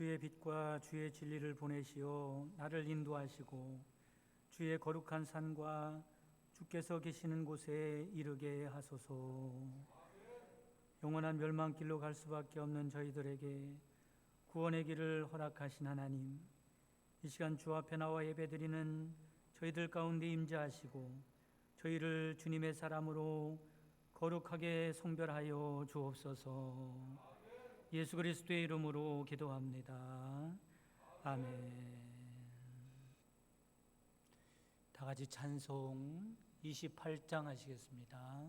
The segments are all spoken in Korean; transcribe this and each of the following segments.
주의 빛과 주의 진리를 보내시어 나를 인도하시고 주의 거룩한 산과 주께서 계시는 곳에 이르게 하소서. 영원한 멸망길로 갈 수밖에 없는 저희들에게 구원의 길을 허락하신 하나님, 이 시간 주 앞에 나와 예배드리는 저희들 가운데 임재하시고 저희를 주님의 사람으로 거룩하게 성별하여 주옵소서. 예수 그리스도의 이름으로 기도합니다. 아멘. 다 같이 찬송 28장 하시겠습니다.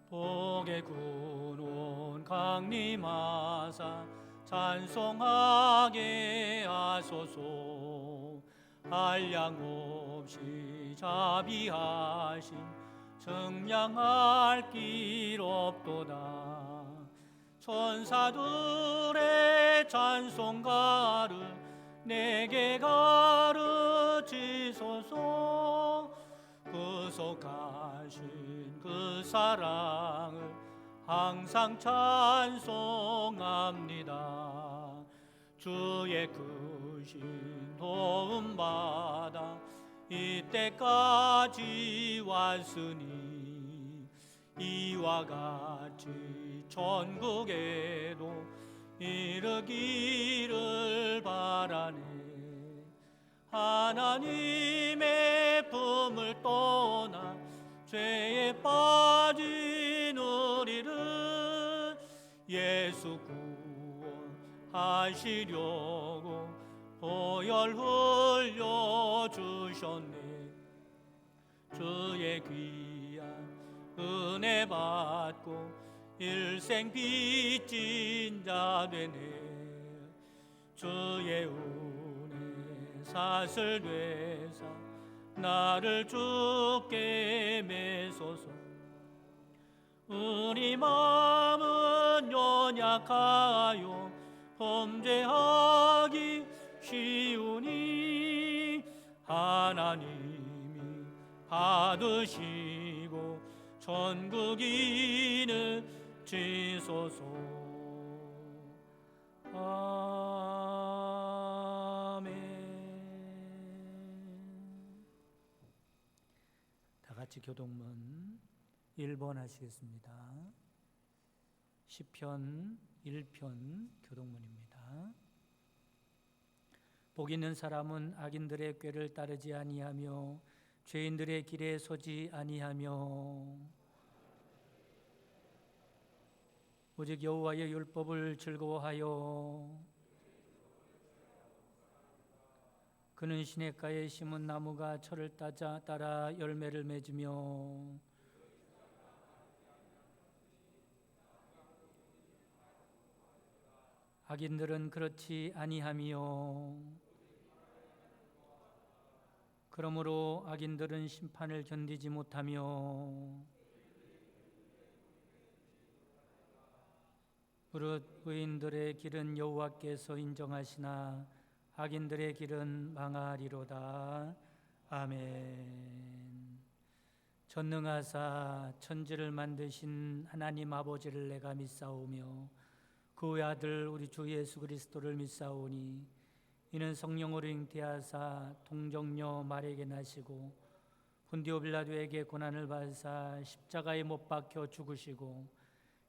복의 근원 강림하사 찬송하게 하소서. 한량 없이 자비하신 증량할 길 없도다. 천사들의 찬송가를 내게 가르치소서. 구속하신 그 사랑을 항상 찬송합니다. 주의 크신 도움받아 이때까지 왔으니 이와 같이 천국에도 이르기를 바라네. 하나님의 품을 떠나 죄에 빠진 우리를 예수 구원하시려고 보혈 흘려주셨네. 주의 귀한 은혜 받고 일생 빚진 자 되네. 주의 은혜 사슬 되사 나를 주께 매소서. 우리 마음은 연약하여 범죄하기 쉬우니 하나님이 받으시고 천국인을 지소서. 아멘. 다 같이 교동문 1번 하시겠습니다. 시편 1편 교동문입니다. 복 있는 사람은 악인들의 꾀를 따르지 아니하며 죄인들의 길에 서지 아니하며 오직 여호와의 율법을 즐거워하여 그는 시냇가에 심은 나무가 철을 따라 열매를 맺으며 악인들은 그렇지 아니하며 그러므로 악인들은 심판을 견디지 못하며 무릇 의인들의 길은 여호와께서 인정하시나 악인들의 길은 망하리로다. 아멘. 전능하사 천지를 만드신 하나님 아버지를 내가 믿사오며 그 외아들 우리 주 예수 그리스도를 믿사오니 이는 성령으로 잉태하사 동정녀 마리아에게 나시고 본디오 빌라도에게 고난을 받으사 십자가에 못 박혀 죽으시고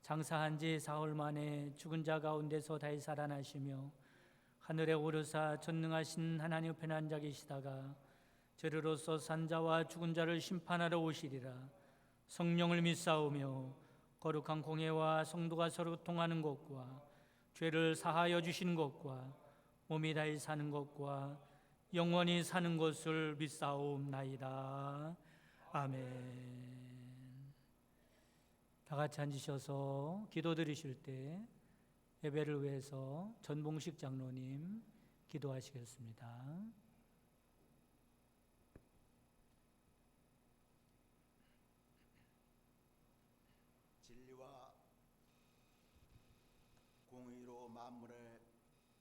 장사한 지 사흘 만에 죽은 자 가운데서 다시 살아나시며 하늘에 오르사 전능하신 하나님 편에 앉아 계시다가 저리로서 산 자와 죽은 자를 심판하러 오시리라. 성령을 믿사오며 거룩한 공회와 성도가 서로 통하는 것과 죄를 사하여 주시는 것과 몸이 다시 사는 것과 영원히 사는 것을 믿사옵나이다. 아멘. 다 같이 앉으셔서 기도드리실 때 예배를 위해서 전봉식 장로님 기도하시겠습니다. 진리와 공의로 만물의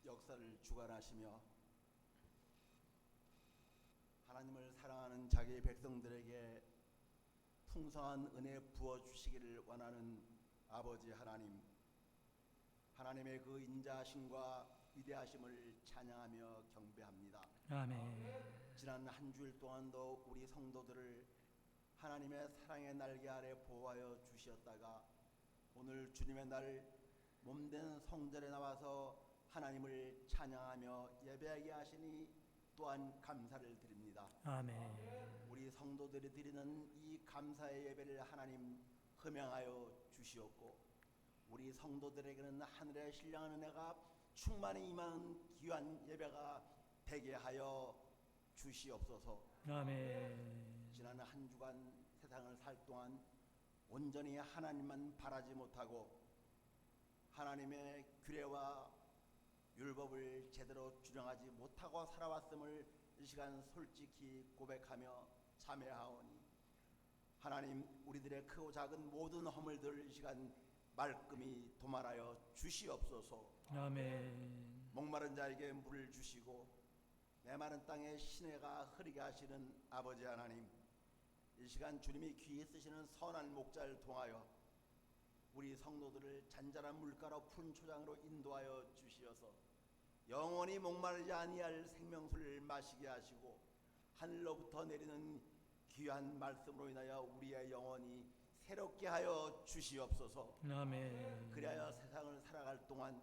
역사를 주관하시며 하나님을 사랑하는 자기 백성들에게 풍성한 은혜 부어 주시기를 원하는 아버지 하나님, 하나님의 그 인자하심과 위대하심을 찬양하며 경배합니다. 아멘. 지난 한 주일 동안도 우리 성도들을 하나님의 사랑의 날개 아래 보호하여 주시었다가 오늘 주님의 날 몸된 성전에 나와서 하나님을 찬양하며 예배하게 하시니 또한 감사를 드립니다. 아멘. 우리 성도들이 드리는 이 감사의 예배를 하나님 흠양하여 주시옵고 우리 성도들에게는 하늘의 신령한 은혜가 충만히 임하는 귀한 예배가 되게 하여 주시옵소서. 아멘. 지난 한 주간 세상을 살 동안 온전히 하나님만 바라지 못하고 하나님의 규례와 율법을 제대로 준행하지 못하고 살아왔음을 이 시간 솔직히 고백하며 참회하오니 하나님, 우리들의 크고 작은 모든 허물들 이 시간 말끔히 도말하여 주시옵소서. 아멘. 목마른 자에게 물을 주시고 메마른 땅에 시내가 흐리게 하시는 아버지 하나님, 이 시간 주님이 귀히 쓰시는 선한 목자를 통하여 우리 성도들을 잔잔한 물가로 푸른 초장으로 인도하여 주시어서 영원히 목마르지 아니할 생명수를 마시게 하시고 하늘로부터 내리는 귀한 말씀으로 인하여 우리의 영혼이 새롭게 하여 주시옵소서. 아멘. 그리하여 세상을 살아갈 동안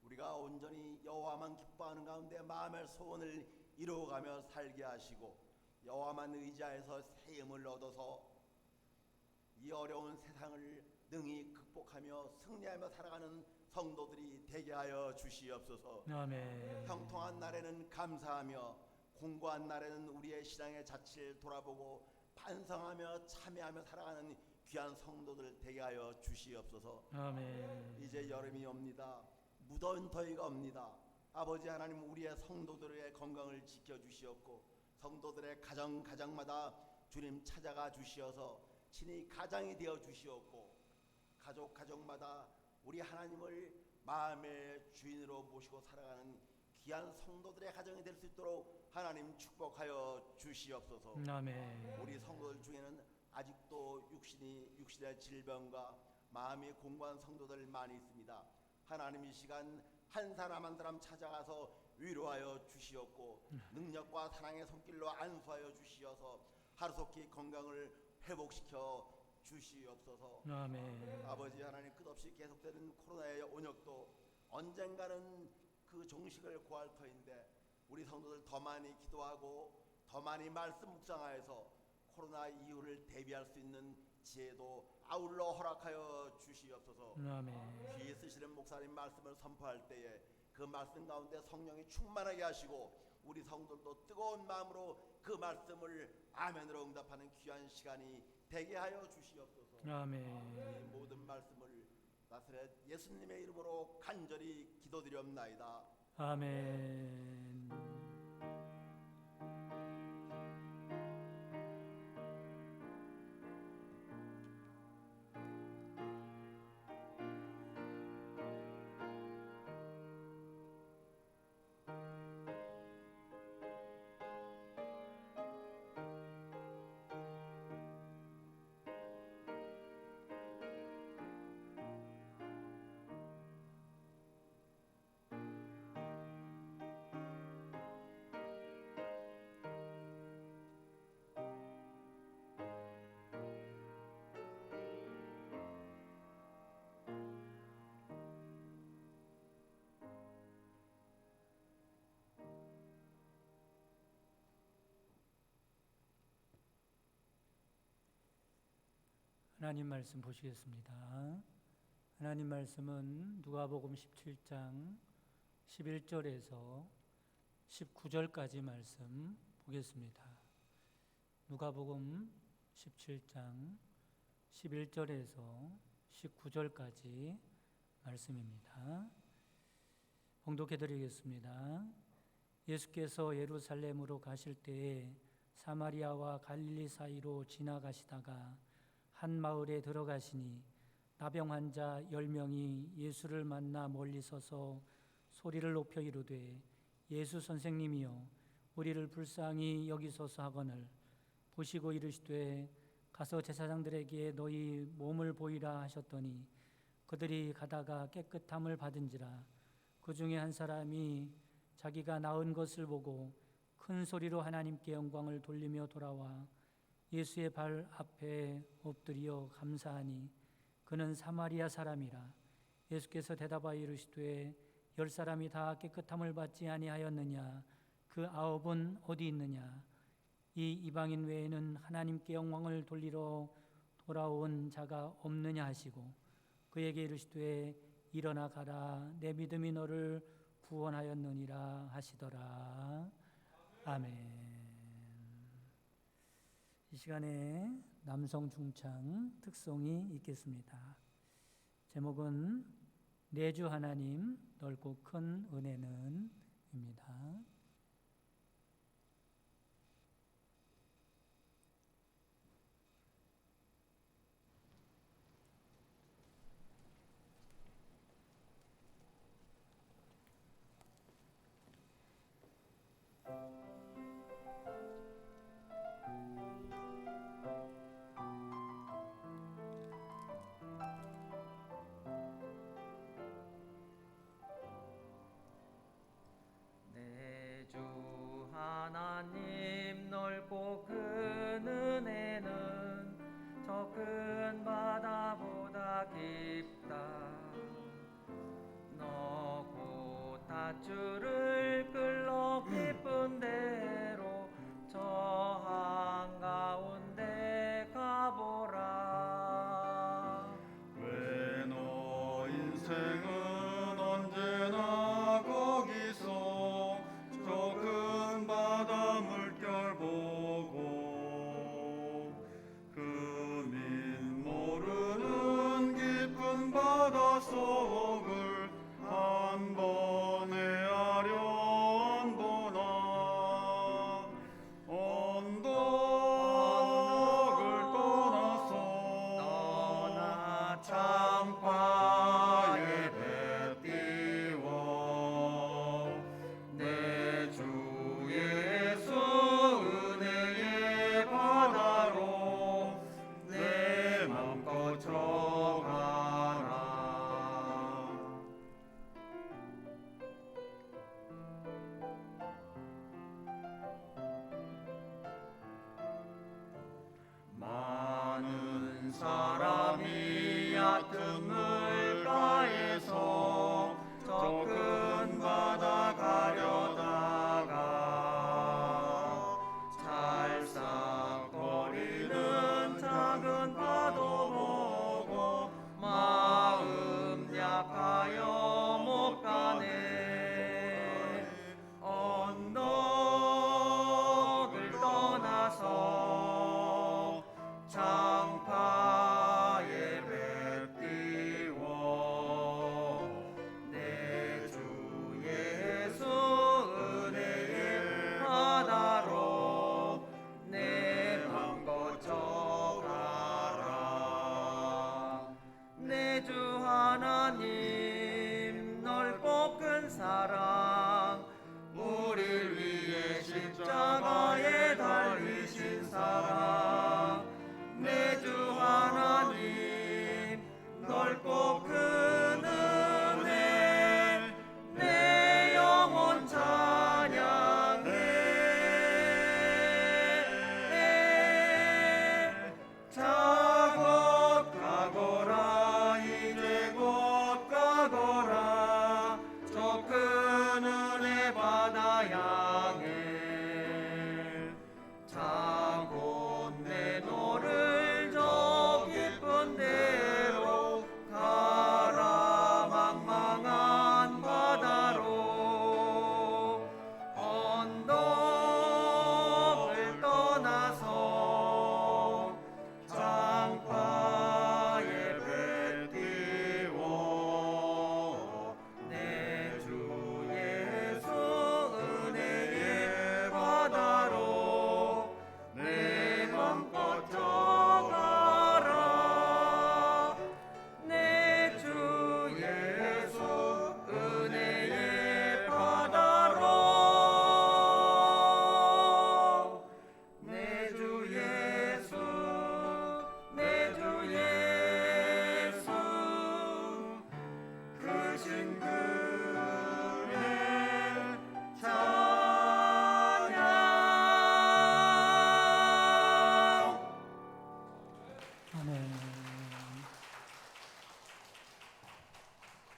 우리가 온전히 여호와만 기뻐하는 가운데 마음의 소원을 이루어가며 살게 하시고 여호와만 의지하여서 새 힘을 얻어서 이 어려운 세상을 능히 극복하며 승리하며 살아가는 성도들이 되게 하여 주시옵소서. 아멘. 형통한 날에는 감사하며 공고한 날에는 우리의 신앙의 자취를 돌아보고 반성하며 참회하며 살아가는 귀한 성도들 되게 하여 주시옵소서. 아멘. 이제 여름이 옵니다. 무더운 더위가 옵니다. 아버지 하나님, 우리의 성도들의 건강을 지켜주시옵고 성도들의 가정마다 주님 찾아가 주시어서 친히 가장이 되어 주시옵고 가족마다 우리 하나님을 마음의 주인으로 모시고 살아가는 귀한 성도들의 가정이 될 수 있도록 하나님 축복하여 주시옵소서. 아멘. 우리 성도들 중에는 아직도 육신의 질병과 마음이 공고한 성도들 많이 있습니다. 하나님, 이 시간 한 사람 한 사람 찾아가서 위로하여 주시옵고 능력과 사랑의 손길로 안수하여 주시어서 하루속히 건강을 회복시켜 주시옵소서. 아멘. 아버지 하나님, 끝없이 계속되는 코로나의 온역도 언젠가는 그 종식을 구할 터인데 우리 성도들 더 많이 기도하고 더 많이 말씀 묵상하여서 코로나 이후를 대비할 수 있는 지혜도 아울러 허락하여 주시옵소서. 아멘. 귀에 쓰시는 목사님 말씀을 선포할 때에 그 말씀 가운데 성령이 충만하게 하시고 우리 성도들도 뜨거운 마음으로 그 말씀을 아멘으로 응답하는 귀한 시간이 되게 하여 주시옵소서. 아멘. 이 모든 말씀을 나사렛 예수님의 이름으로 간절히 기도드리옵나이다. 아멘. 하나님 말씀 보시겠습니다. 하나님 말씀은 누가복음 17장 11절에서 19절까지 말씀 보겠습니다. 누가복음 17장 11절에서 19절까지 말씀입니다. 봉독해 드리겠습니다. 예수께서 예루살렘으로 가실 때에 사마리아와 갈릴리 사이로 지나가시다가 한 마을에 들어가시니 나병 환자 10명이 예수를 만나 멀리 서서 소리를 높여 이르되 예수 선생님이여 우리를 불쌍히 여기소서 하거늘 보시고 이르시되 가서 제사장들에게 너희 몸을 보이라 하셨더니 그들이 가다가 깨끗함을 받은지라. 그 중에 한 사람이 자기가 나은 것을 보고 큰 소리로 하나님께 영광을 돌리며 돌아와 예수의 발 앞에 엎드려 감사하니 그는 사마리아 사람이라. 예수께서 대답하여 이르시되 10사람이 다 깨끗함을 받지 아니하였느냐? 그 9은 어디 있느냐? 이 이방인 외에는 하나님께 영광을 돌리러 돌아온 자가 없느냐 하시고 그에게 이르시되 일어나 가라, 내 믿음이 너를 구원하였느니라 하시더라. 아멘. 이 시간에 남성 중창 특송이 있겠습니다. 제목은 내주 하나님 넓고 큰 은혜는 입니다. 내주 하나님 넓고 큰 은혜는 저 큰 바다보다 깊다. 너고 닷줄을 끌러 깊은 대로 저 한가운데 가보라. 왜 너 인생은 언제나 거기서 저 큰 바다 물결 보고 그민 모르는 깊은 바다 속을 한 번 헤아려 보나. 언덕을 떠나 창파에 배 띄워 내 주 예수 은혜의 바다로 내 맘껏 들어가라.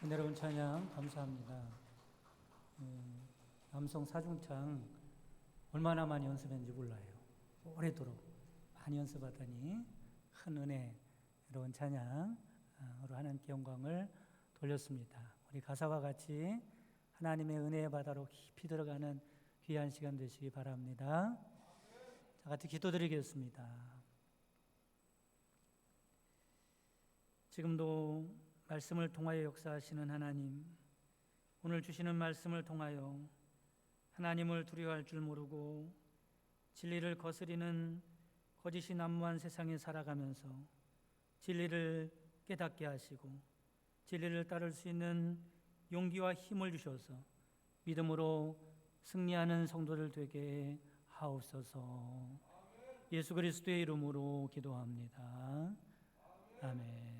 은혜로운 찬양 감사합니다. 남성 사중창 얼마나 많이 연습했는지 몰라요. 오래도록 많이 연습하더니 큰 은혜로운 찬양으로 하나님께 영광을 돌렸습니다. 우리 가사와 같이 하나님의 은혜의 바다로 깊이 들어가는 귀한 시간 되시기 바랍니다. 자, 같이 기도드리겠습니다. 지금도 말씀을 통하여 역사하시는 하나님, 오늘 주시는 말씀을 통하여 하나님을 두려워할 줄 모르고 진리를 거스리는 거짓이 난무한 세상에 살아가면서 진리를 깨닫게 하시고 진리를 따를 수 있는 용기와 힘을 주셔서 믿음으로 승리하는 성도들 되게 하옵소서. 예수 그리스도의 이름으로 기도합니다. 아멘.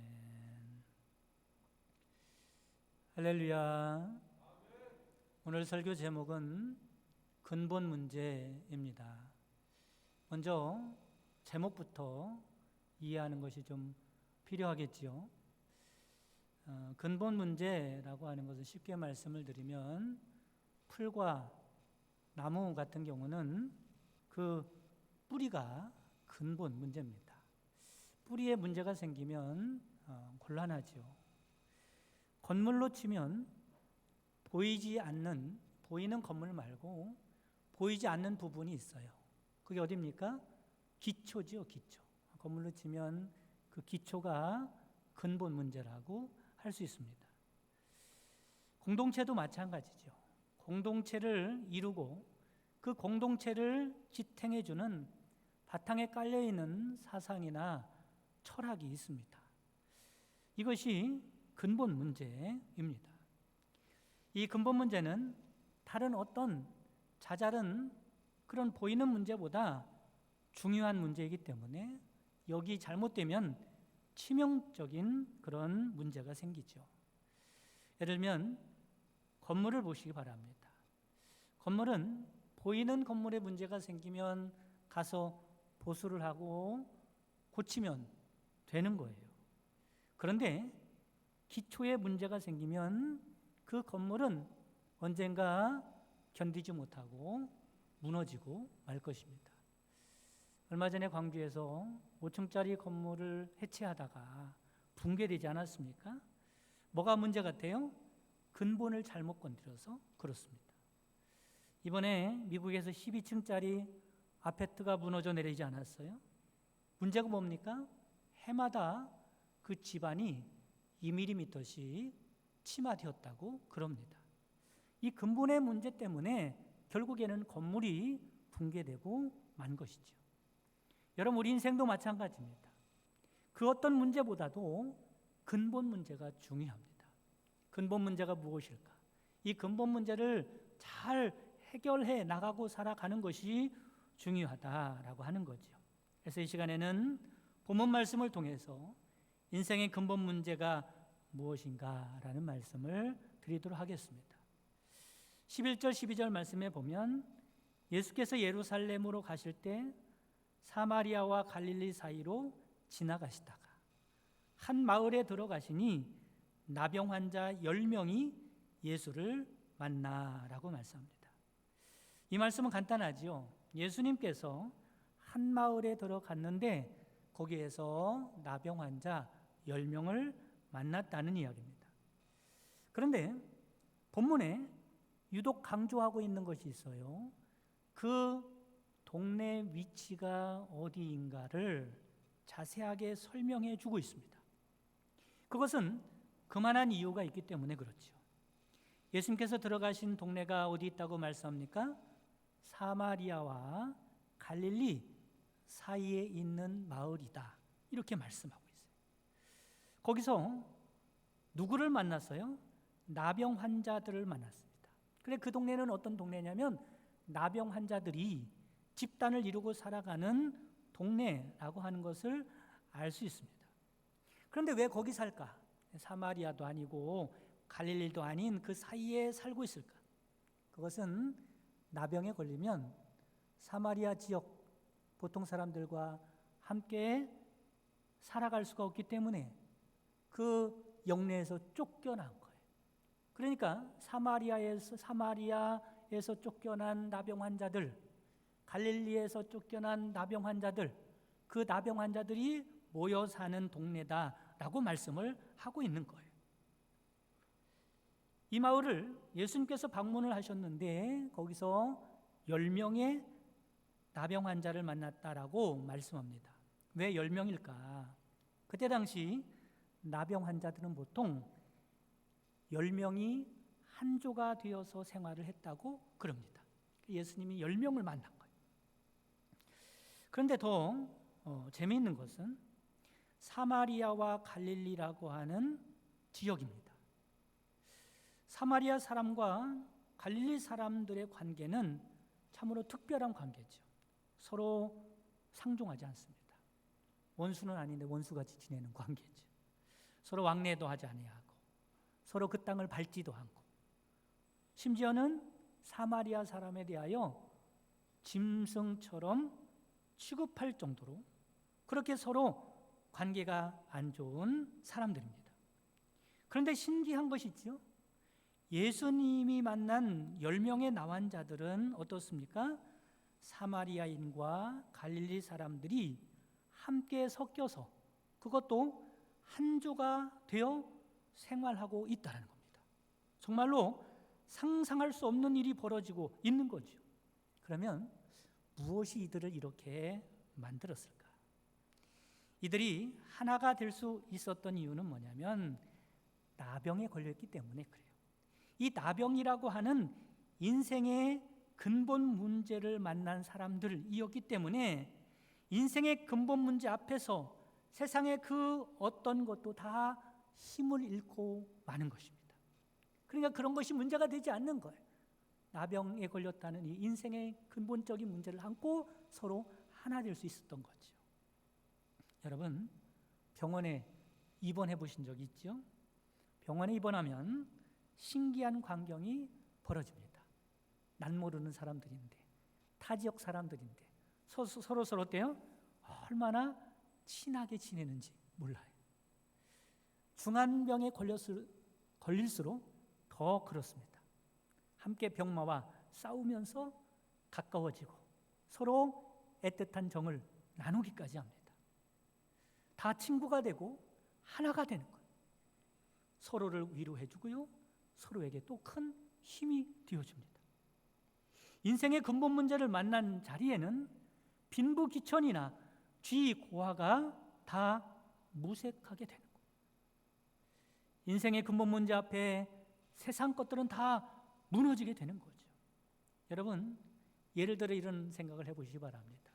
할렐루야. 오늘 설교 제목은 근본 문제입니다. 먼저 제목부터 이해하는 것이 좀 필요하겠지요. 근본 문제라고 하는 것은 쉽게 말씀을 드리면 풀과 나무 같은 경우는 그 뿌리가 근본 문제입니다. 뿌리에 문제가 생기면 곤란하죠. 건물로 치면 보이는 건물 말고 보이지 않는 부분이 있어요. 그게 어디입니까? 기초죠, 기초. 건물로 치면 그 기초가 근본 문제라고 할 수 있습니다. 공동체도 마찬가지죠. 공동체를 이루고 그 공동체를 지탱해주는 바탕에 깔려있는 사상이나 철학이 있습니다. 이것이 근본 문제입니다. 이 근본 문제는 다른 어떤 자잘한 그런 보이는 문제보다 중요한 문제이기 때문에 여기 잘못되면 치명적인 그런 문제가 생기죠. 예를 들면 건물을 보시기 바랍니다. 건물은 보이는 건물에 문제가 생기면 가서 보수를 하고 고치면 되는 거예요. 그런데 기초에 문제가 생기면 그 건물은 언젠가 견디지 못하고 무너지고 말 것입니다. 얼마 전에 광주에서 5층짜리 건물을 해체하다가 붕괴되지 않았습니까? 뭐가 문제 같아요? 근본을 잘못 건드려서 그렇습니다. 이번에 미국에서 12층짜리 아파트가 무너져 내리지 않았어요? 문제가 뭡니까? 해마다 그 집안이 2mm씩 침하되었다고 그럽니다. 이 근본의 문제 때문에 결국에는 건물이 붕괴되고 만 것이죠. 여러분, 우리 인생도 마찬가지입니다. 그 어떤 문제보다도 근본 문제가 중요합니다. 근본 문제가 무엇일까? 이 근본 문제를 잘 해결해 나가고 살아가는 것이 중요하다라고 하는 거죠. 그래서 이 시간에는 본문 말씀을 통해서 인생의 근본 문제가 무엇인가라는 말씀을 드리도록 하겠습니다. 11절 12절 말씀에 보면 예수께서 예루살렘으로 가실 때 사마리아와 갈릴리 사이로 지나가시다가 한 마을에 들어가시니 나병 환자 10명이 예수를 만나라고 말씀합니다. 이 말씀은 간단하지요. 예수님께서 한 마을에 들어갔는데 거기에서 나병 환자 10명을 만났다는 이야기입니다. 그런데 본문에 유독 강조하고 있는 것이 있어요. 그 동네 위치가 어디인가를 자세하게 설명해 주고 있습니다. 그것은 그만한 이유가 있기 때문에 그렇죠. 예수님께서 들어가신 동네가 어디 있다고 말씀합니까? 사마리아와 갈릴리 사이에 있는 마을이다. 이렇게 말씀하고 있어요. 거기서 누구를 만났어요? 나병 환자들을 만났습니다. 그래, 그 동네는 어떤 동네냐면 나병 환자들이 집단을 이루고 살아가는 동네라고 하는 것을 알 수 있습니다. 그런데 왜 거기 살까? 사마리아도 아니고 갈릴리도 아닌 그 사이에 살고 있을까? 그것은 나병에 걸리면 사마리아 지역 보통 사람들과 함께 살아갈 수가 없기 때문에 그 영내에서 쫓겨난 거예요. 그러니까 사마리아에서 쫓겨난 나병 환자들, 갈릴리에서 쫓겨난 나병 환자들, 그 나병 환자들이 모여 사는 동네다라고 말씀을 하고 있는 거예요. 이 마을을 예수님께서 방문을 하셨는데 거기서 10명의 나병 환자를 만났다라고 말씀합니다. 왜 10명일까? 그때 당시 나병 환자들은 보통 10명이 한 조가 되어서 생활을 했다고 그럽니다. 예수님이 10명을 만난 거예요. 그런데 더 재미있는 것은 사마리아와 갈릴리라고 하는 지역입니다. 사마리아 사람과 갈릴리 사람들의 관계는 참으로 특별한 관계죠. 서로 상종하지 않습니다. 원수는 아닌데 원수같이 지내는 관계죠. 서로 왕래도 하지 아니하고 서로 그 땅을 밟지도 않고, 심지어는 사마리아 사람에 대하여 짐승처럼 취급할 정도로 그렇게 서로 관계가 안 좋은 사람들입니다. 그런데 신기한 것이죠. 예수님이 만난 10명의 나환자들은 어떻습니까? 사마리아인과 갈릴리 사람들이 함께 섞여서 그것도 한 조가 되어 생활하고 있다는 겁니다. 정말로 상상할 수 없는 일이 벌어지고 있는 거죠. 그러면 무엇이 이들을 이렇게 만들었을까? 이들이 하나가 될 수 있었던 이유는 뭐냐면 나병에 걸렸기 때문에 그래요. 이 나병이라고 하는 인생의 근본 문제를 만난 사람들이었기 때문에 인생의 근본 문제 앞에서 세상의 그 어떤 것도 다 힘을 잃고 마는 것입니다. 그러니까 그런 것이 문제가 되지 않는 거예요. 나병에 걸렸다는 이 인생의 근본적인 문제를 안고 서로 하나 될 수 있었던 거죠. 여러분, 병원에 입원해 보신 적 있죠? 병원에 입원하면 신기한 광경이 벌어집니다. 난 모르는 사람들인데, 타 지역 사람들인데 서로 어때요? 얼마나 친하게 지내는지 몰라요. 중한 병에 걸릴수록 더 그렇습니다. 함께 병마와 싸우면서 가까워지고 서로 애틋한 정을 나누기까지 합니다. 다 친구가 되고 하나가 되는 거예요. 서로를 위로해 주고요, 서로에게 또 큰 힘이 되어줍니다. 인생의 근본 문제를 만난 자리에는 빈부귀천이나 쥐고화가 다 무색하게 되는 거예요. 인생의 근본 문제 앞에 세상 것들은 다 무너지게 되는 거죠. 여러분, 예를 들어 이런 생각을 해보시기 바랍니다.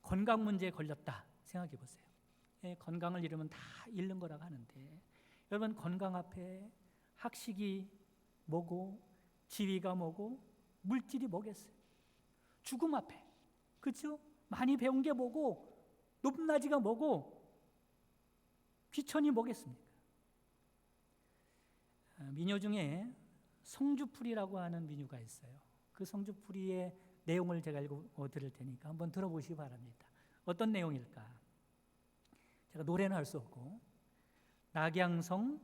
건강 문제에 걸렸다 생각해 보세요. 건강을 잃으면 다 잃는 거라고 하는데, 여러분, 건강 앞에 학식이 뭐고 지위가 뭐고 물질이 뭐겠어요? 죽음 앞에, 그렇죠? 많이 배운 게 뭐고 높낮이가 뭐고 귀천이 뭐겠습니까? 민요 중에 성주풀이라고 하는 민요가 있어요. 그 성주풀이의 내용을 제가 읽어 드릴 테니까 한번 들어보시기 바랍니다. 어떤 내용일까? 제가 노래는 할 수 없고, 낙양성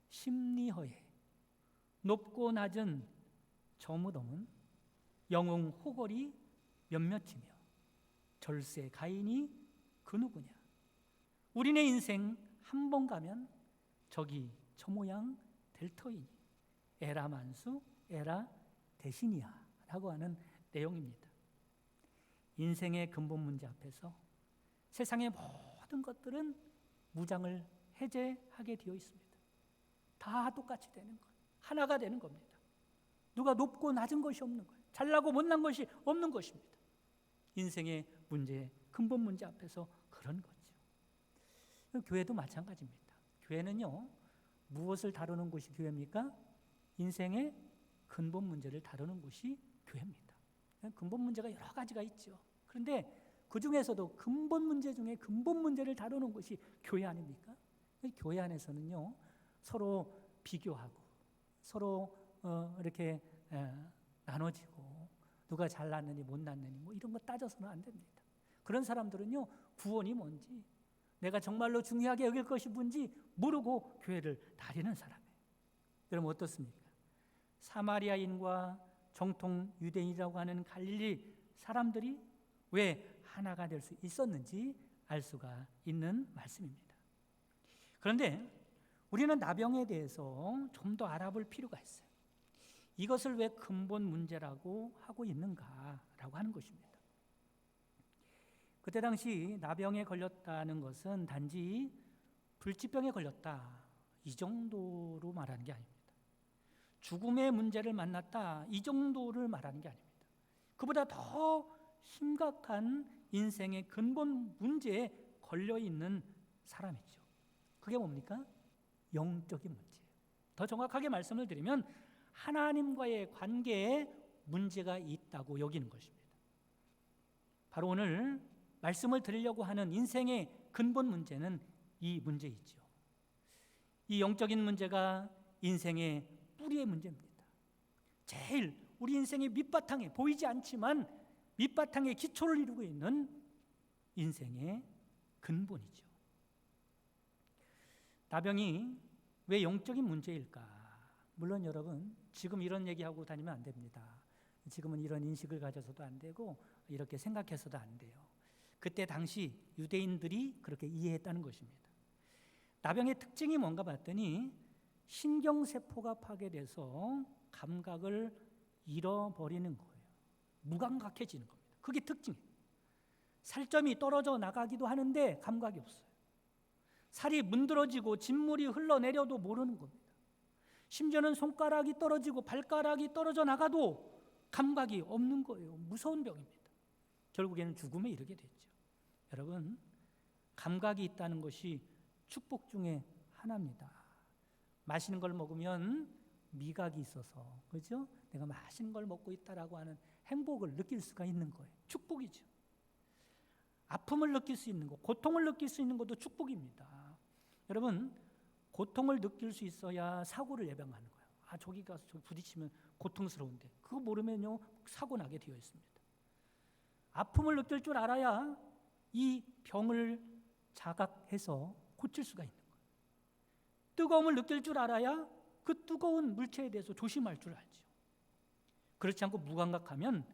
심리허에 높고 낮은 저 무덤은 영웅 호걸이 몇몇이며 절세 가인이 그 누구냐. 우리네 인생 한 번 가면 저기 저 모양 될 터이니 에라 만수 에라 대신이야 라고 하는 내용입니다. 인생의 근본 문제 앞에서 세상의 모든 것들은 무장을 해제하게 되어 있습니다. 다 똑같이 되는 거예요. 하나가 되는 겁니다. 누가 높고 낮은 것이 없는 거예요. 잘나고 못난 것이 없는 것입니다. 인생의 문제, 근본 문제 앞에서 그런 거죠. 교회도 마찬가지입니다. 교회는요, 무엇을 다루는 곳이 교회입니까? 인생의 근본 문제를 다루는 곳이 교회입니다. 근본 문제가 여러 가지가 있죠. 그런데 그 중에서도 근본 문제 중에 근본 문제를 다루는 곳이 교회 아닙니까? 교회 안에서는요, 서로 비교하고 서로 이렇게 나눠지고 누가 잘났느니 못났느니 뭐 이런 거 따져서는 안 됩니다. 그런 사람들은요, 구원이 뭔지, 내가 정말로 중요하게 여길 것이 뭔지 모르고 교회를 다니는 사람이에요. 여러분 어떻습니까? 사마리아인과 정통 유대인이라고 하는 갈릴리 사람들이 왜 하나가 될 수 있었는지 알 수가 있는 말씀입니다. 그런데 우리는 나병에 대해서 좀 더 알아볼 필요가 있어요. 이것을 왜 근본 문제라고 하고 있는가라고 하는 것입니다. 그때 당시 나병에 걸렸다는 것은 단지 불치병에 걸렸다 이 정도로 말하는 게 아닙니다. 죽음의 문제를 만났다 이 정도를 말하는 게 아닙니다. 그보다 더 심각한 인생의 근본 문제에 걸려있는 사람이죠. 그게 뭡니까? 영적인 문제예요. 더 정확하게 말씀을 드리면 하나님과의 관계에 문제가 있다고 여기는 것입니다. 바로 오늘 말씀을 드리려고 하는 인생의 근본 문제는 이 문제이죠. 이 영적인 문제가 인생의 뿌리의 문제입니다. 제일 우리 인생의 밑바탕에 보이지 않지만 밑바탕에 기초를 이루고 있는 인생의 근본이죠. 나병이 왜 영적인 문제일까? 물론 여러분 지금 이런 얘기하고 다니면 안 됩니다. 지금은 이런 인식을 가져서도 안 되고 이렇게 생각해서도 안 돼요. 그때 당시 유대인들이 그렇게 이해했다는 것입니다. 나병의 특징이 뭔가 봤더니 신경세포가 파괴돼서 감각을 잃어버리는 거예요. 무감각해지는 겁니다. 그게 특징이에요. 살점이 떨어져 나가기도 하는데 감각이 없어요. 살이 문드러지고 진물이 흘러내려도 모르는 겁니다. 심지어는 손가락이 떨어지고 발가락이 떨어져 나가도 감각이 없는 거예요. 무서운 병입니다. 결국에는 죽음에 이르게 됐죠. 여러분, 감각이 있다는 것이 축복 중에 하나입니다. 맛있는 걸 먹으면 미각이 있어서, 그렇죠? 내가 맛있는 걸 먹고 있다라고 하는 행복을 느낄 수가 있는 거예요. 축복이죠. 아픔을 느낄 수 있는 것, 고통을 느낄 수 있는 것도 축복입니다. 여러분, 고통을 느낄 수 있어야 사고를 예방하는 거예요. 아, 저기 가서 저 부딪히면 고통스러운데 그거 모르면요 사고 나게 되어 있습니다. 아픔을 느낄 줄 알아야 이 병을 자각해서 고칠 수가 있는 거예요. 뜨거움을 느낄 줄 알아야 그 뜨거운 물체에 대해서 조심할 줄 알죠. 그렇지 않고 무감각하면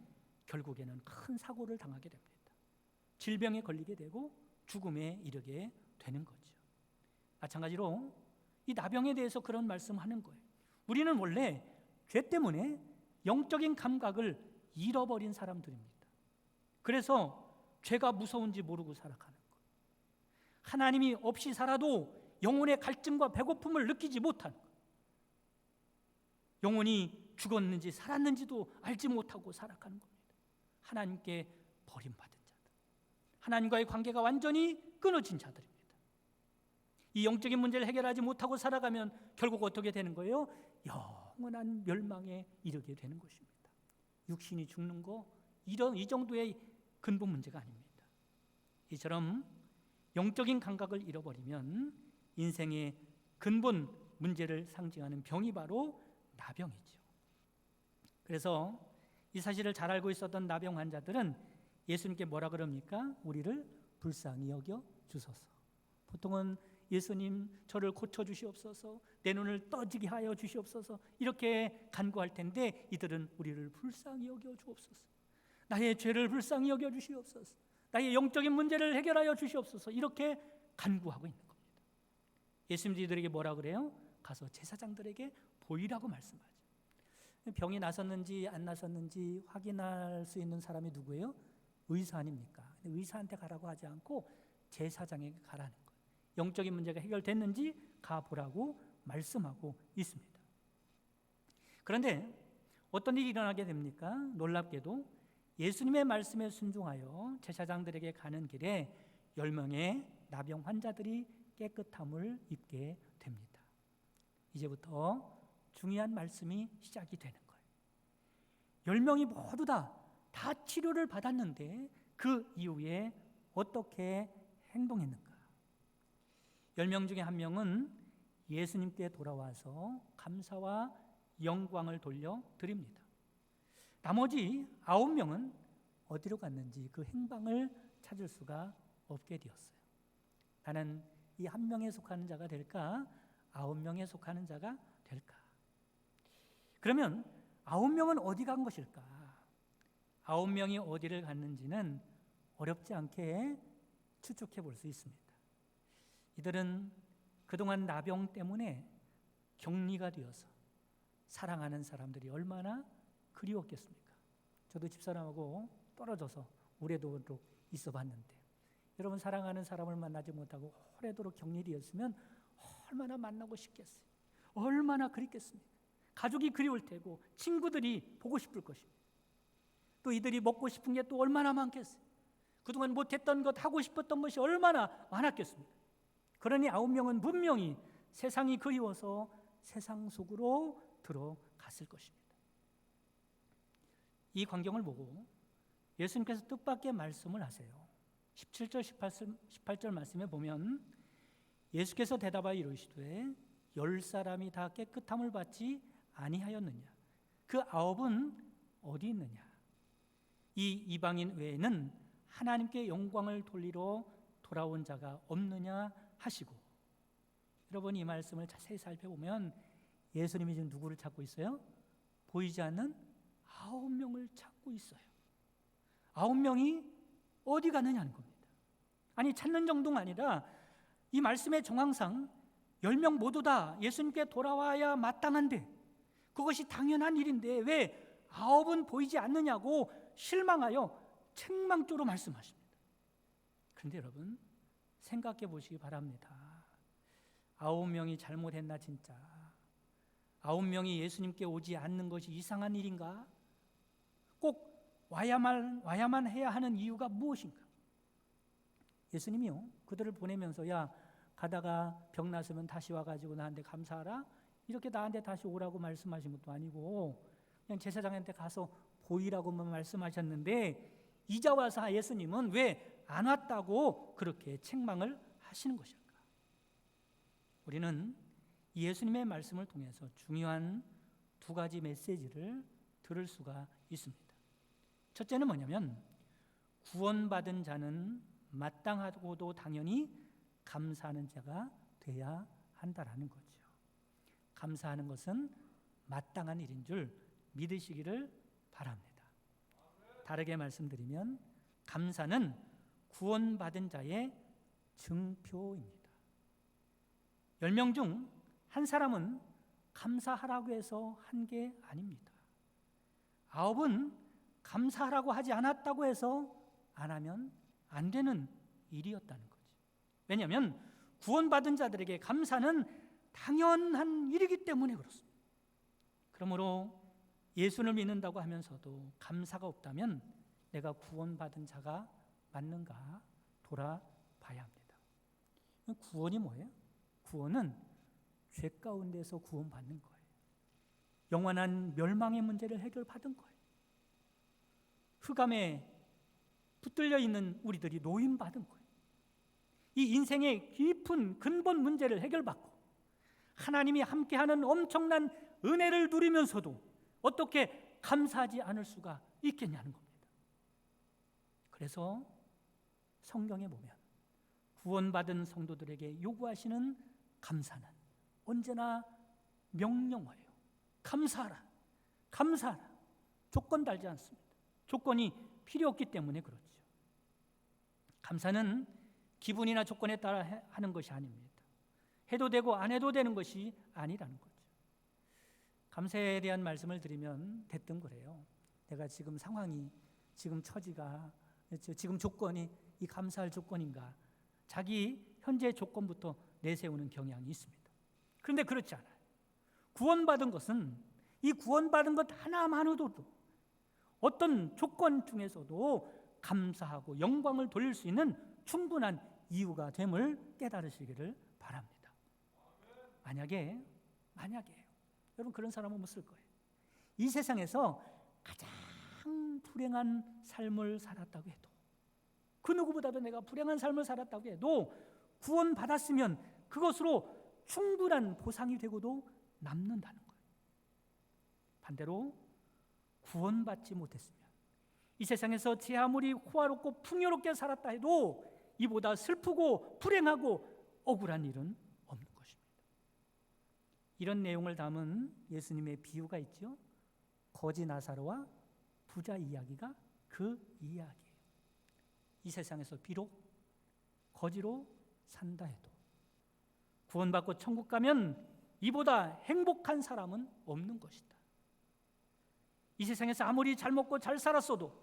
결국에는 큰 사고를 당하게 됩니다. 질병에 걸리게 되고 죽음에 이르게 되는 거죠. 마찬가지로 이 나병에 대해서 그런 말씀하는 거예요. 우리는 원래 죄 때문에 영적인 감각을 잃어버린 사람들입니다. 그래서 죄가 무서운지 모르고 살아가는 거예요. 하나님이 없이 살아도 영혼의 갈증과 배고픔을 느끼지 못하는 거예요. 영혼이 죽었는지 살았는지도 알지 못하고 살아가는 겁니다. 하나님께 버림받은 자들, 하나님과의 관계가 완전히 끊어진 자들입니다. 이 영적인 문제를 해결하지 못하고 살아가면 결국 어떻게 되는 거예요? 영원한 멸망에 이르게 되는 것입니다. 육신이 죽는 거 이 정도의 근본 문제가 아닙니다. 이처럼 영적인 감각을 잃어버리면 인생의 근본 문제를 상징하는 병이 바로 나병이죠. 그래서 이 사실을 잘 알고 있었던 나병 환자들은 예수님께 뭐라 그럽니까? 우리를 불쌍히 여겨 주소서. 보통은 예수님 저를 고쳐주시옵소서, 내 눈을 떠지게 하여 주시옵소서 이렇게 간구할 텐데 이들은 우리를 불쌍히 여겨 주옵소서, 나의 죄를 불쌍히 여겨 주시옵소서, 나의 영적인 문제를 해결하여 주시옵소서 이렇게 간구하고 있는 겁니다. 예수님도 이들에게 뭐라 그래요? 가서 제사장들에게 보이라고 말씀하죠. 병이 나섰는지 안 나섰는지 확인할 수 있는 사람이 누구예요? 의사 아닙니까? 근데 의사한테 가라고 하지 않고 제사장에게 가라는 거예요. 영적인 문제가 해결됐는지 가보라고 말씀하고 있습니다. 그런데 어떤 일이 일어나게 됩니까? 놀랍게도 예수님의 말씀에 순종하여 제사장들에게 가는 길에 10명의 나병 환자들이 깨끗함을 입게 됩니다. 이제부터 중요한 말씀이 시작이 되는 거예요. 10명이 모두 다 치료를 받았는데 그 이후에 어떻게 행동했는가? 10명 중에 한 명은 예수님께 돌아와서 감사와 영광을 돌려드립니다. 나머지 9명은 어디로 갔는지 그 행방을 찾을 수가 없게 되었어요. 나는 이 한 명에 속하는 자가 될까? 9명에 속하는 자가 될까? 그러면 9명은 어디 간 것일까? 9명이 어디를 갔는지는 어렵지 않게 추측해 볼 수 있습니다. 이들은 그동안 나병 때문에 격리가 되어서 사랑하는 사람들이 얼마나 그리웠겠습니까? 저도 집사람하고 떨어져서 오래도록 있어 봤는데, 여러분, 사랑하는 사람을 만나지 못하고 오래도록 격리되었으면 얼마나 만나고 싶겠어요. 얼마나 그립겠습니까? 가족이 그리울 테고 친구들이 보고 싶을 것입니다. 또 이들이 먹고 싶은 게 또 얼마나 많겠어요. 그동안 못했던 것, 하고 싶었던 것이 얼마나 많았겠습니까? 그러니 9명은 분명히 세상이 그리워서 세상 속으로 들어갔을 것입니다. 이 광경을 보고 예수님께서 뜻밖의 말씀을 하세요. 17절 18절 말씀에 보면 예수께서 대답하여 이르시되 10사람이 다 깨끗함을 받지 아니하였느냐? 그 9은 어디 있느냐? 이 이방인 외에는 하나님께 영광을 돌리러 돌아온 자가 없느냐 하시고, 여러분, 이 말씀을 자세히 살펴보면 예수님이 지금 누구를 찾고 있어요? 보이지 않는 9명을 찾고 있어요. 9명이 어디 가느냐는 겁니다. 아니, 찾는 정도가 아니라 이 말씀의 정황상 10명 모두 다 예수님께 돌아와야 마땅한데, 그것이 당연한 일인데 왜 9은 보이지 않느냐고 실망하여 책망조로 말씀하십니다. 그런데 여러분, 생각해 보시기 바랍니다. 9명이 잘못했나 진짜? 9명이 예수님께 오지 않는 것이 이상한 일인가? 꼭 와야만 해야 하는 이유가 무엇인가? 예수님이요, 그들을 보내면서 야, 가다가 병 났으면 다시 와가지고 나한테 감사하라, 이렇게 나한테 다시 오라고 말씀하신 것도 아니고 그냥 제사장한테 가서 보이라고만 말씀하셨는데, 이제 와서 예수님은 왜 안 왔다고 그렇게 책망을 하시는 것일까? 우리는 예수님의 말씀을 통해서 중요한 두 가지 메시지를 들을 수가 있습니다. 첫째는 뭐냐면, 구원받은 자는 마땅하고도 당연히 감사하는 자가 돼야 한다라는 거죠. 감사하는 것은 마땅한 일인 줄 믿으시기를 바랍니다. 다르게 말씀드리면 감사는 구원받은 자의 증표입니다. 10명 중 한 사람은 감사하라고 해서 한 게 아닙니다. 9은 감사하라고 하지 않았다고 해서 안 하면 안 되는 일이었다는 거죠. 왜냐하면 구원받은 자들에게 감사는 당연한 일이기 때문에 그렇습니다. 그러므로 예수를 믿는다고 하면서도 감사가 없다면 내가 구원받은 자가 맞는가 돌아봐야 합니다. 구원이 뭐예요? 구원은 죄 가운데서 구원받는 거예요. 영원한 멸망의 문제를 해결받은 거예요. 흑암에 붙들려 있는 우리들이 노임받은 거예요. 이 인생의 깊은 근본 문제를 해결받고 하나님이 함께하는 엄청난 은혜를 누리면서도 어떻게 감사하지 않을 수가 있겠냐는 겁니다. 그래서 성경에 보면 구원받은 성도들에게 요구하시는 감사는 언제나 명령어예요. 감사하라, 감사하라. 조건 달지 않습니다. 조건이 필요 없기 때문에 그렇죠. 감사는 기분이나 조건에 따라 하는 것이 아닙니다. 해도 되고 안 해도 되는 것이 아니라는 거죠. 감사에 대한 말씀을 드리면 대뜸 그래요. 내가 지금 상황이, 지금 처지가, 지금 조건이 이 감사할 조건인가? 자기 현재 조건부터 내세우는 경향이 있습니다. 그런데 그렇지 않아요. 구원받은 것은 이 구원받은 것 하나만으로도 어떤 조건 중에서도 감사하고 영광을 돌릴 수 있는 충분한 이유가 됨을 깨달으시기를 바랍니다. 만약에 여러분 그런 사람은 없을 거예요. 이 세상에서 가장 불행한 삶을 살았다고 해도, 그 누구보다도 내가 불행한 삶을 살았다고 해도 구원받았으면 그것으로 충분한 보상이 되고도 남는다는 거예요. 반대로 구원받지 못했으면 이 세상에서 제 아무리 호화롭고 풍요롭게 살았다 해도 이보다 슬프고 불행하고 억울한 일은 없는 것입니다. 이런 내용을 담은 예수님의 비유가 있죠. 거지 나사로와 부자 이야기가 그 이야기예요. 이 세상에서 비록 거지로 산다 해도 구원받고 천국 가면 이보다 행복한 사람은 없는 것이다. 이 세상에서 아무리 잘 먹고 잘 살았어도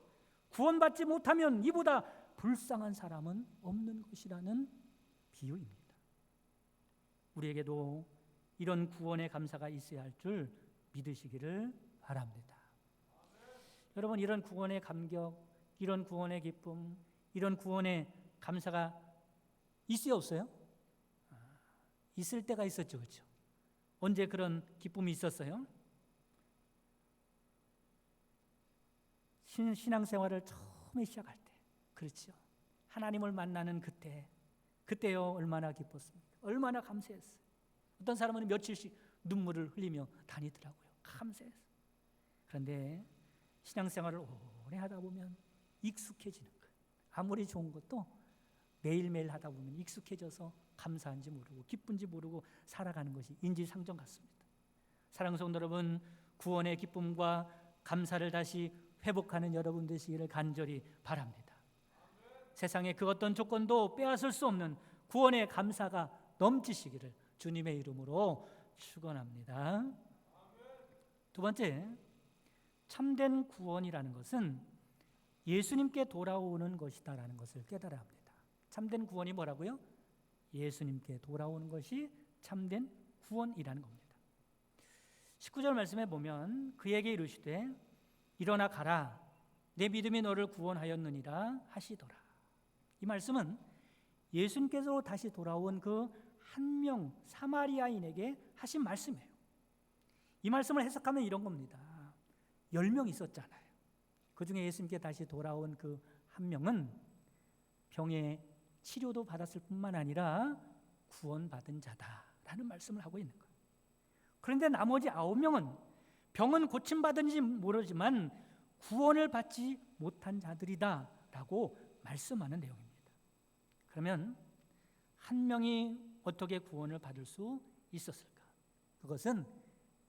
구원받지 못하면 이보다 불쌍한 사람은 없는 것이라는 비유입니다. 우리에게도 이런 구원의 감사가 있어야 할 줄 믿으시기를 바랍니다. 여러분, 이런 구원의 감격, 이런 구원의 기쁨, 이런 구원의 감사가 있어요, 없어요? 있을 때가 있었죠, 그렇죠? 언제 그런 기쁨이 있었어요? 신앙생활을 처음에 시작할 때, 그렇죠? 하나님을 만나는 그때요 얼마나 기뻤습니까? 얼마나 감사했어요. 어떤 사람은 며칠씩 눈물을 흘리며 다니더라고요. 감사해서. 그런데 신앙생활을 오래 하다 보면 익숙해지는 거예요. 아무리 좋은 것도 매일매일 하다 보면 익숙해져서 감사한지 모르고 기쁜지 모르고 살아가는 것이 인지상정 같습니다. 사랑하는 성도 여러분, 구원의 기쁨과 감사를 다시 회복하는 여러분 되시기를 간절히 바랍니다. 세상에 그 어떤 조건도 빼앗을 수 없는 구원의 감사가 넘치시기를 주님의 이름으로 축원합니다. 두 번째, 참된 구원이라는 것은 예수님께 돌아오는 것이다라는 것을 깨달아야 합니다. 참된 구원이 뭐라고요? 예수님께 돌아오는 것이 참된 구원이라는 겁니다. 19절 말씀에 보면 그에게 이르시되 일어나 가라, 내 믿음이 너를 구원하였느니라 하시더라. 이 말씀은 예수님께서 다시 돌아온 그 한 명 사마리아인에게 하신 말씀이에요. 이 말씀을 해석하면 이런 겁니다. 10명 있었잖아요. 그 중에 예수님께 다시 돌아온 그 한 명은 병의 치료도 받았을 뿐만 아니라 구원받은 자다라는 말씀을 하고 있는 거예요. 그런데 나머지 9명은 병은 고침받은지 모르지만 구원을 받지 못한 자들이다라고 말씀하는 내용입니다. 그러면 한 명이 어떻게 구원을 받을 수 있었을까? 그것은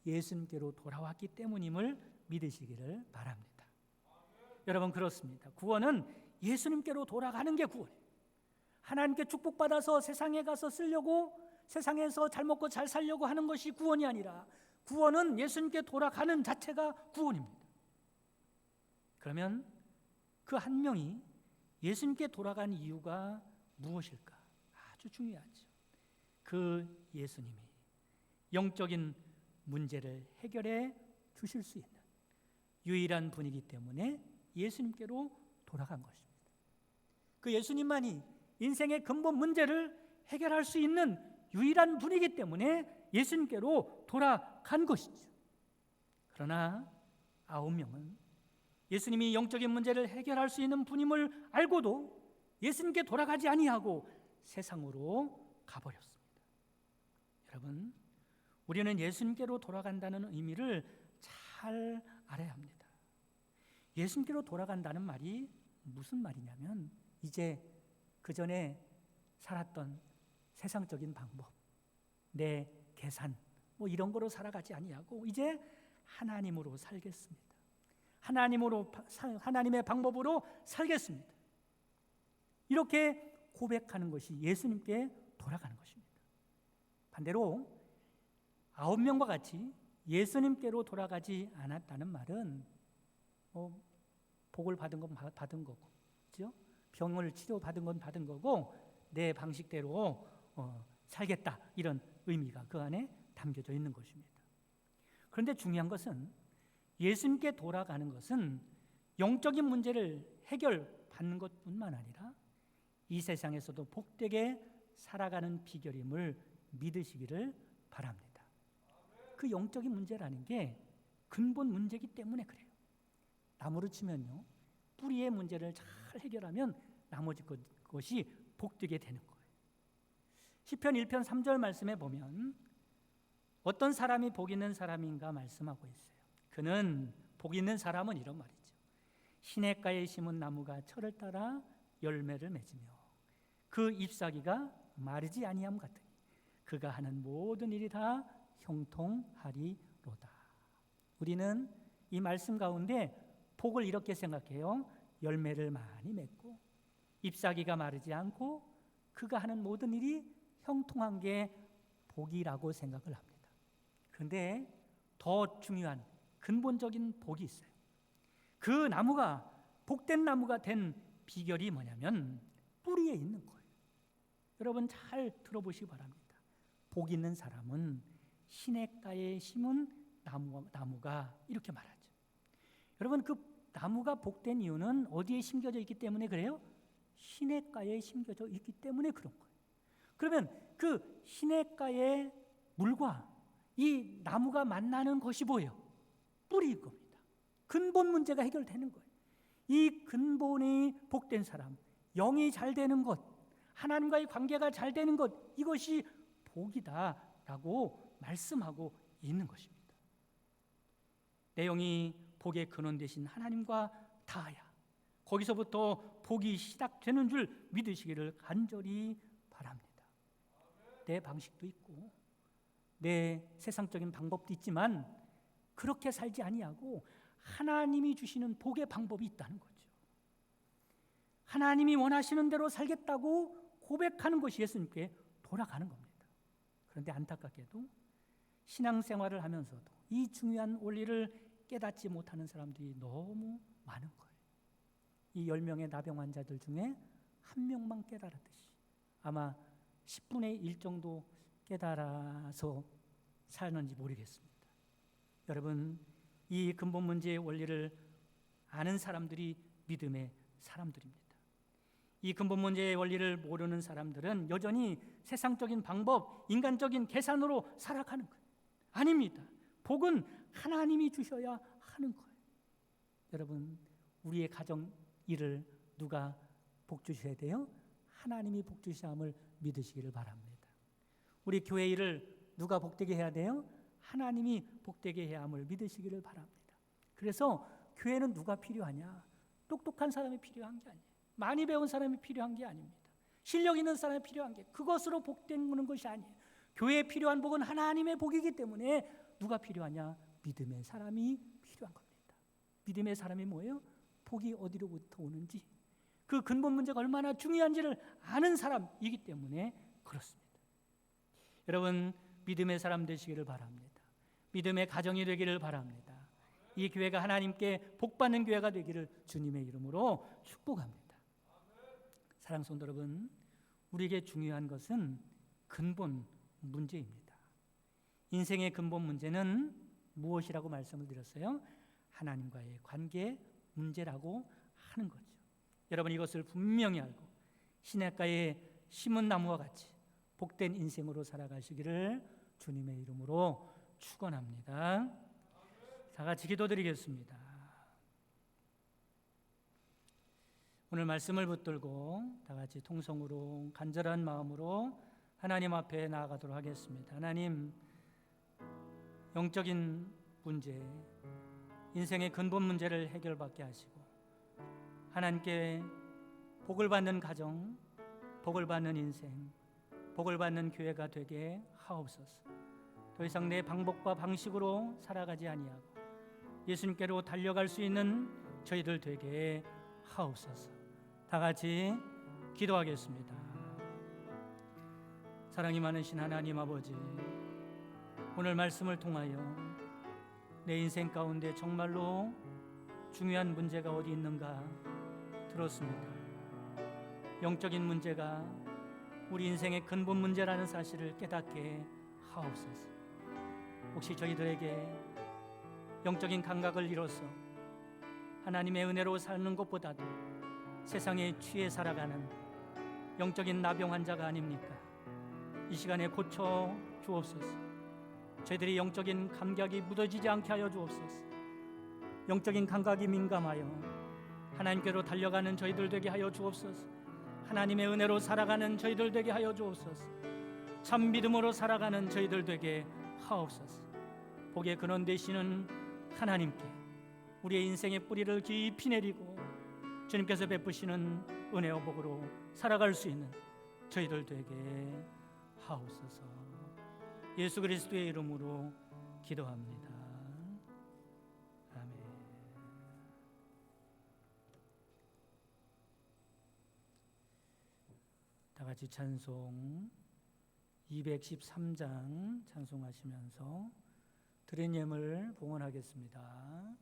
예수님께로 돌아왔기 때문임을 믿으시기를 바랍니다. 여러분, 그렇습니다. 구원은 예수님께로 돌아가는 게 구원이에요. 하나님께 축복받아서 세상에 가서 쓰려고, 세상에서 잘 먹고 잘 살려고 하는 것이 구원이 아니라 구원은 예수님께 돌아가는 자체가 구원입니다. 그러면 그 한 명이 예수님께 돌아간 이유가 무엇일까? 아주 중요하죠. 그 예수님이 영적인 문제를 해결해 주실 수 있는 유일한 분이기 때문에 예수님께로 돌아간 것입니다. 그 예수님만이 인생의 근본 문제를 해결할 수 있는 유일한 분이기 때문에 예수님께로 돌아간 것이죠. 그러나 9명은 예수님이 영적인 문제를 해결할 수 있는 분임을 알고도 예수님께 돌아가지 아니하고 세상으로 가버렸습니다. 여러분, 우리는 예수님께로 돌아간다는 의미를 잘 알아야 합니다. 예수님께로 돌아간다는 말이 무슨 말이냐면 이제 그 전에 살았던 세상적인 방법, 내 계산 뭐 이런 거로 살아가지 아니하고 이제 하나님으로 살겠습니다. 하나님의 방법으로 살겠습니다. 이렇게 고백하는 것이 예수님께 돌아가는 것입니다. 반대로 9명과 같이 예수님께로 돌아가지 않았다는 말은 복을 받은 건 받은 거고, 그렇죠? 병을 치료받은 건 받은 거고 내 방식대로 살겠다, 이런 의미가 그 안에 담겨져 있는 것입니다. 그런데 중요한 것은 예수님께 돌아가는 것은 영적인 문제를 해결받는 것뿐만 아니라 이 세상에서도 복되게 살아가는 비결임을 믿으시기를 바랍니다. 그 영적인 문제라는 게 근본 문제이기 때문에 그래요. 나무로 치면요, 뿌리의 문제를 잘 해결하면 나머지 것이 복되게 되는 거예요. 시편 1편 3절 말씀에 보면 어떤 사람이 복 있는 사람인가 말씀하고 있어요. 그는, 복 있는 사람은 이런 말이죠. 시냇가에 심은 나무가 철을 따라 열매를 맺으며 그 잎사귀가 마르지 아니함 같으니 그가 하는 모든 일이 다 형통하리로다. 우리는 이 말씀 가운데 복을 이렇게 생각해요. 열매를 많이 맺고 잎사귀가 마르지 않고 그가 하는 모든 일이 형통한 게 복이라고 생각을 합니다. 그런데 더 중요한 근본적인 복이 있어요. 그 나무가 복된 나무가 된 비결이 뭐냐면 뿌리에 있는 거예요. 여러분 잘 들어보시기 바랍니다. 복 있는 사람은 시냇가에 심은 나무가 이렇게 말하죠. 여러분 그 나무가 복된 이유는 어디에 심겨져 있기 때문에 그래요? 시냇가에 심겨져 있기 때문에 그런 거예요. 그러면 그 시냇가의 물과 이 나무가 만나는 것이 뭐예요? 뿌리일 겁니다. 근본 문제가 해결되는 거예요. 이 근본이 복된 사람, 영이 잘 되는 것, 하나님과의 관계가 잘 되는 것, 이것이 복이다라고 말씀하고 있는 것입니다. 내용이 복의 근원 되신 하나님과 닿아야 거기서부터 복이 시작되는 줄 믿으시기를 간절히 바랍니다. 내 방식도 있고 내 세상적인 방법도 있지만 그렇게 살지 아니하고 하나님이 주시는 복의 방법이 있다는 거죠. 하나님이 원하시는 대로 살겠다고 고백하는 것이 예수님께 돌아가는 겁니다. 그런데 안타깝게도 신앙생활을 하면서도 이 중요한 원리를 깨닫지 못하는 사람들이 너무 많은 거예요. 이 10명의 나병 환자들 중에 한 명만 깨달았듯이 아마 10분의 1 정도 깨달아서 사는지 모르겠습니다. 여러분, 이 근본 문제의 원리를 아는 사람들이 믿음의 사람들입니다. 이 근본 문제의 원리를 모르는 사람들은 여전히 세상적인 방법, 인간적인 계산으로 살아가는 거예요. 아닙니다. 복은 하나님이 주셔야 하는 거예요. 여러분, 우리의 가정 일을 누가 복 주셔야 돼요? 하나님이 복 주셔야 함을 믿으시기를 바랍니다. 우리 교회 일을 누가 복되게 해야 돼요? 하나님이 복되게 해야 함을 믿으시기를 바랍니다. 그래서 교회는 누가 필요하냐? 똑똑한 사람이 필요한 게 아니에요. 많이 배운 사람이 필요한 게 아닙니다. 실력 있는 사람이 필요한 게 그것으로 복되는 것이 아니에요. 교회에 필요한 복은 하나님의 복이기 때문에 누가 필요하냐? 믿음의 사람이 필요한 겁니다. 믿음의 사람이 뭐예요? 복이 어디로부터 오는지 그 근본 문제가 얼마나 중요한지를 아는 사람이기 때문에 그렇습니다. 여러분, 믿음의 사람 되시기를 바랍니다. 믿음의 가정이 되기를 바랍니다. 이 교회가 하나님께 복받는 교회가 되기를 주님의 이름으로 축복합니다. 사랑하는 성도 여러분, 우리에게 중요한 것은 근본 문제입니다. 인생의 근본 문제는 무엇이라고 말씀을 드렸어요? 하나님과의 관계 문제라고 하는 거죠. 여러분, 이것을 분명히 알고 시냇가에 심은 나무와 같이 복된 인생으로 살아가시기를 주님의 이름으로 축원합니다. 다 같이 기도드리겠습니다. 오늘 말씀을 붙들고 다 같이 통성으로 간절한 마음으로 하나님 앞에 나아가도록 하겠습니다. 하나님, 영적인 문제, 인생의 근본 문제를 해결받게 하시고 하나님께 복을 받는 가정, 복을 받는 인생, 복을 받는 교회가 되게 하옵소서. 더 이상 내 방법과 방식으로 살아가지 아니하고 예수님께로 달려갈 수 있는 저희들 되게 하옵소서. 다 같이 기도하겠습니다. 사랑이 많으신 하나님 아버지, 오늘 말씀을 통하여 내 인생 가운데 정말로 중요한 문제가 어디 있는가 들었습니다. 영적인 문제가 우리 인생의 근본 문제라는 사실을 깨닫게 하옵소서. 혹시 저희들에게 영적인 감각을 잃어서 하나님의 은혜로 사는 것보다도 세상에 취해 살아가는 영적인 나병 환자가 아닙니까? 이 시간에 고쳐 주옵소서. 저희들이 영적인 감각이 묻어지지 않게 하여 주옵소서. 영적인 감각이 민감하여 하나님께로 달려가는 저희들 되게 하여 주옵소서. 하나님의 은혜로 살아가는 저희들 되게 하여 주옵소서. 참 믿음으로 살아가는 저희들 되게 하옵소서. 복의 근원 되시는 하나님께 우리의 인생의 뿌리를 깊이 내리고 주님께서 베푸시는 은혜와 복으로 살아갈 수 있는 저희들 되게 하옵소서. 예수 그리스도의 이름으로 기도합니다. 아멘. 다 같이 찬송 213장 찬송하시면서 드린 예물 봉헌하겠습니다.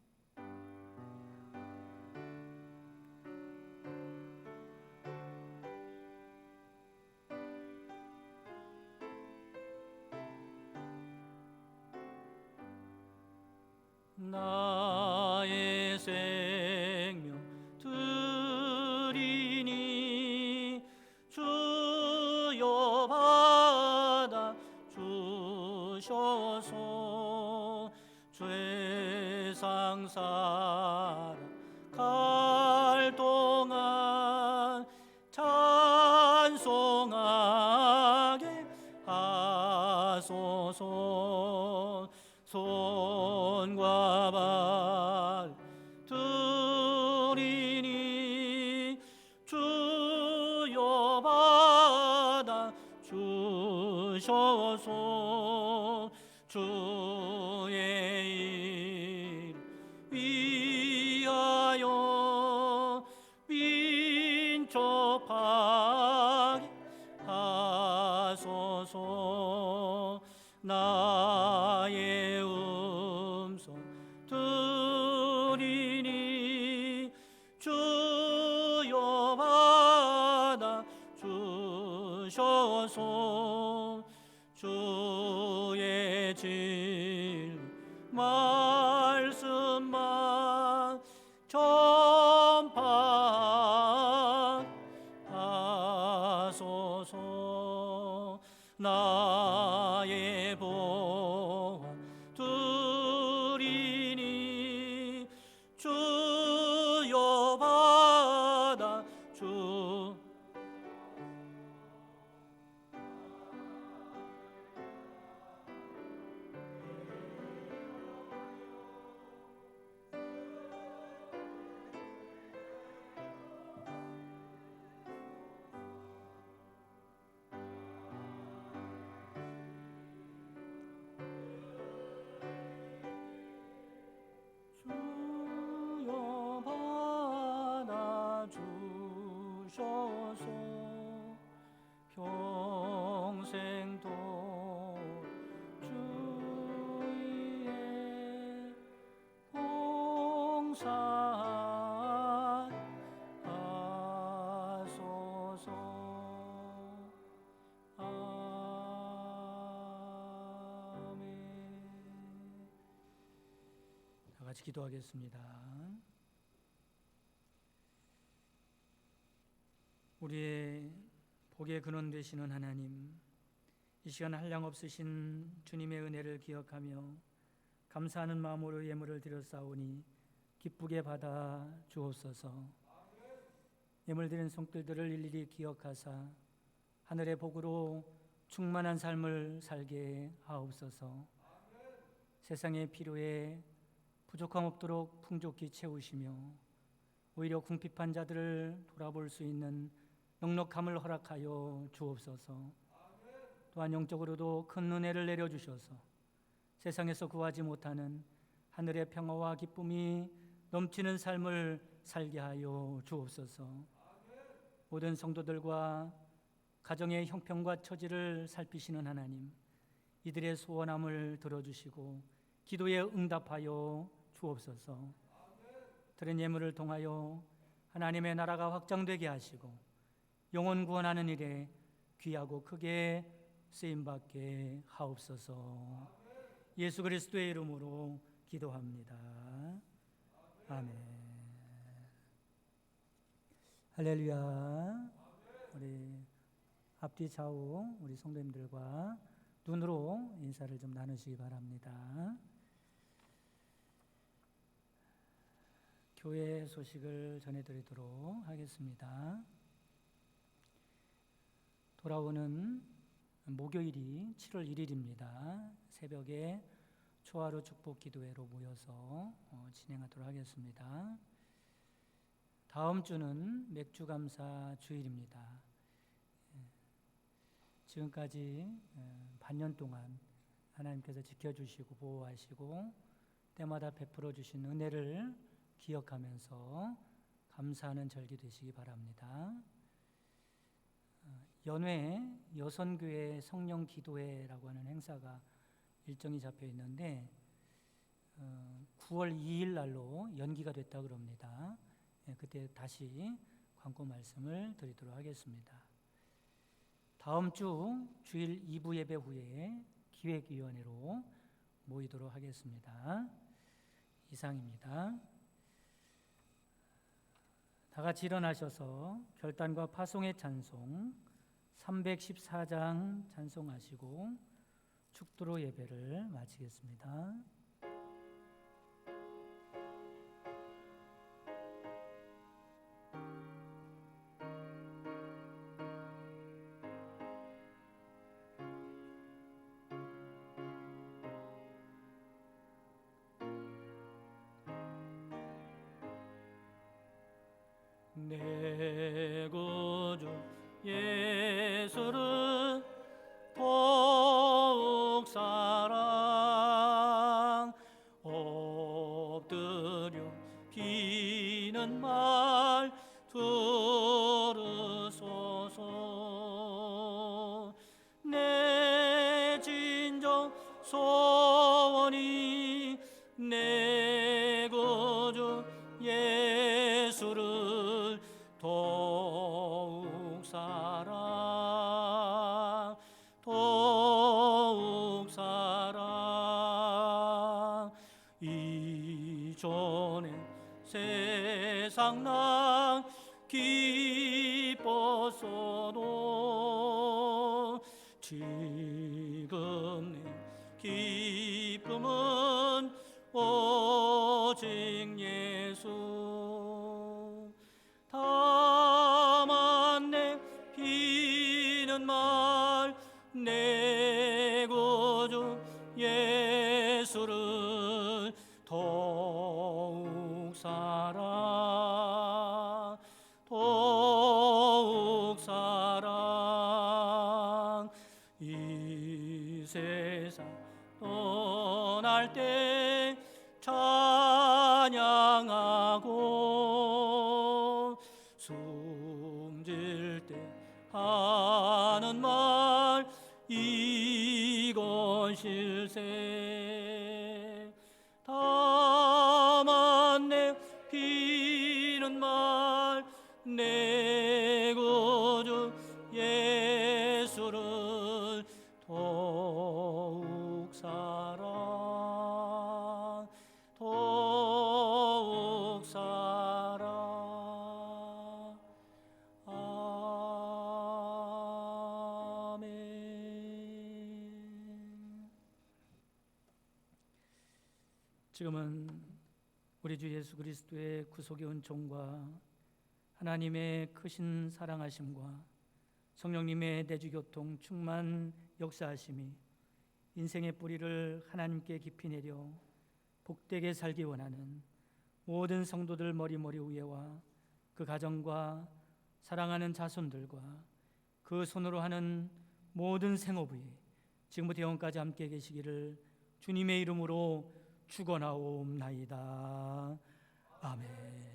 나의 생명 드리니 주여 받아 주셔서 죄상 살아갈 동안 찬송하게 하소서. 손과 발 드리니 주여 받아 주셔서 주의 일 위하여 민첩하게 하소서. 나의 음성 드리니 주여 받아 주셔서 주의 진 말씀만 전파하소서. 나의 보험 드리니 주여 받아 주 주여 받아 주셔서 평생도 주의 봉사하소서. 아멘. 다 같이 기도하겠습니다. 우리의 복의 근원 되시는 하나님, 이 시간 한량없으신 주님의 은혜를 기억하며 감사하는 마음으로 예물을 드렸사오니 기쁘게 받아 주옵소서. 예물 드린 손길들을 일일이 기억하사 하늘의 복으로 충만한 삶을 살게 하옵소서. 세상의 필요에 부족함 없도록 풍족히 채우시며 오히려 궁핍한 자들을 돌아볼 수 있는 넉넉함을 허락하여 주옵소서. 또한 영적으로도 큰 은혜를 내려주셔서 세상에서 구하지 못하는 하늘의 평화와 기쁨이 넘치는 삶을 살게 하여 주옵소서. 모든 성도들과 가정의 형편과 처지를 살피시는 하나님, 이들의 소원함을 들어주시고 기도에 응답하여 주옵소서. 드린 예물을 통하여 하나님의 나라가 확장되게 하시고 영혼 구원하는 일에 귀하고 크게 쓰임받게 하옵소서. 예수 그리스도의 이름으로 기도합니다. 아멘. 할렐루야. 우리 앞뒤 좌우 우리 성도님들과 눈으로 인사를 좀 나누시기 바랍니다. 교회 소식을 전해드리도록 하겠습니다. 돌아오는 목요일이 7월 1일입니다. 새벽에 초하루 축복 기도회로 모여서 진행하도록 하겠습니다. 다음 주는 맥주 감사 주일입니다. 지금까지 반년 동안 하나님께서 지켜주시고 보호하시고 때마다 베풀어 주신 은혜를 기억하면서 감사하는 절기 되시기 바랍니다. 연회 여선교회 성령 기도회라고 하는 행사가 일정이 잡혀 있는데 9월 2일 날로 연기가 됐다 그럽니다. 그때 다시 광고 말씀을 드리도록 하겠습니다. 다음 주 주일 2부 예배 후에 기획위원회로 모이도록 하겠습니다. 이상입니다. 다 같이 일어나셔서 결단과 파송의 찬송 314장 찬송하시고 축도로 예배를 마치겠습니다. 내 구주 예수를 더욱 사랑 엎드려 비는 말 들으소서. 내 진정 소원이 내 구주 예수를 더욱 사랑 더욱 사랑. 이전에 세상 난 기뻤어도 지금 내 기쁨은 오직 예수. 다만 내 비는 말 내 구주 예수를 더욱 사랑 더욱 사랑. 이 세상 떠날 때 찬양하고 숨질 때 하는 말 이것일세. 다만 내 비는 말 내 구주 예수를 더욱 사랑 더욱 사랑. 아멘. 지금은 우리 주 예수 그리스도의 구속의 은총과 하나님의 크신 사랑하심과 성령님의 내주교통 충만 역사하심이 인생의 뿌리를 하나님께 깊이 내려 복되게 살기 원하는 모든 성도들 머리머리 위에와 그 가정과 사랑하는 자손들과 그 손으로 하는 모든 생업에 지금부터 영원까지 함께 계시기를 주님의 이름으로 축원하옵나이다. 아멘.